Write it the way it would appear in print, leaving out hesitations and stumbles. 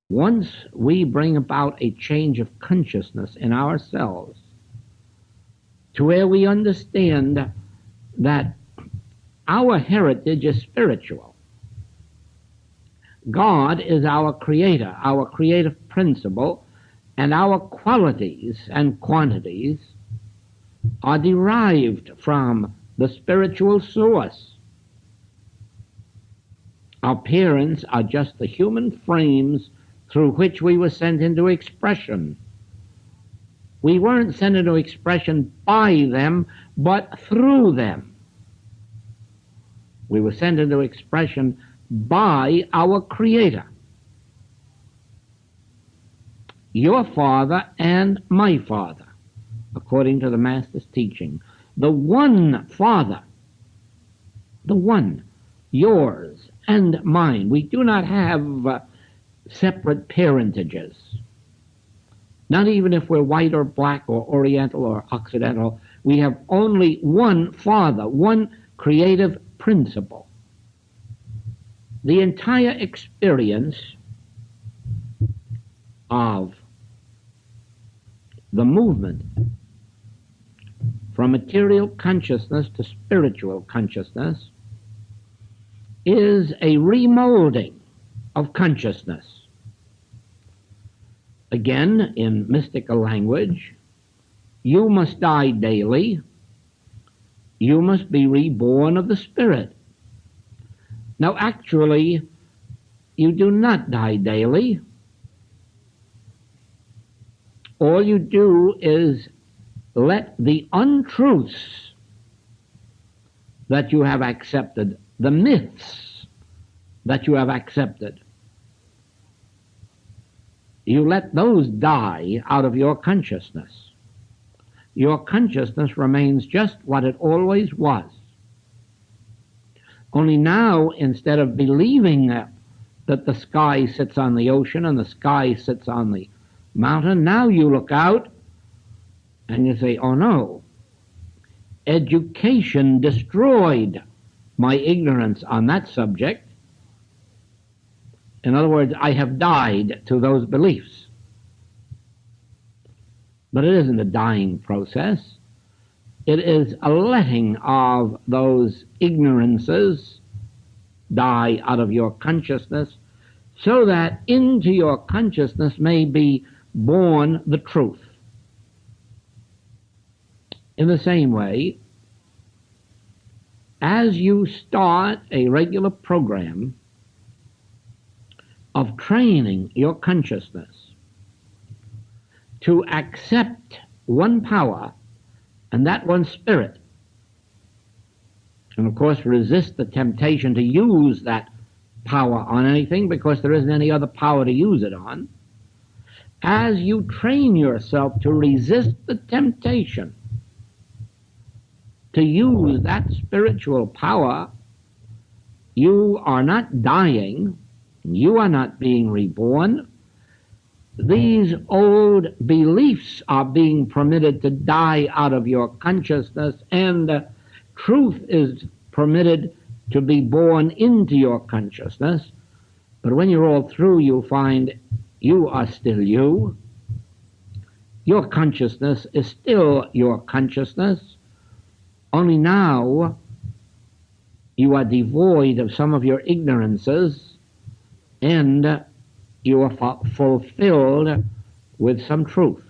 Once we bring about a change of consciousness in ourselves to where we understand that our heritage is spiritual, God is our creator, our creative principle, and our qualities and quantities are derived from the spiritual source. Our parents are just the human frames through which we were sent into expression. We weren't sent into expression by them, but through them. We were sent into expression by our Creator. Your father and my father, according to the Master's teaching. The one Father, the one, yours and mine. We do not have separate parentages. Not even if we're white or black or Oriental or Occidental. We have only one Father, one creative principle. The entire experience of the movement from material consciousness to spiritual consciousness is a remolding of consciousness. Again, in mystical language, you must die daily. You must be reborn of the Spirit. Now, actually, you do not die daily. All you do is let the untruths that you have accepted, the myths that you have accepted, you let those die out of your consciousness. Your consciousness remains just what it always was. Only now, instead of believing that the sky sits on the ocean and the sky sits on the mountain, now you look out and you say, oh no, education destroyed my ignorance on that subject. In other words, I have died to those beliefs. But it isn't a dying process. It is a letting of those ignorances die out of your consciousness so that into your consciousness may be born the truth. In the same way, as you start a regular program of training your consciousness to accept one power and that one spirit, and of course resist the temptation to use that power on anything because there isn't any other power to use it on, as you train yourself to resist the temptation to use that spiritual power, you are not dying, you are not being reborn. These old beliefs are being permitted to die out of your consciousness, and truth is permitted to be born into your consciousness. But when you're all through, you'll find you are still you. Your consciousness is still your consciousness. Only now you are devoid of some of your ignorances, and you are fulfilled with some truth.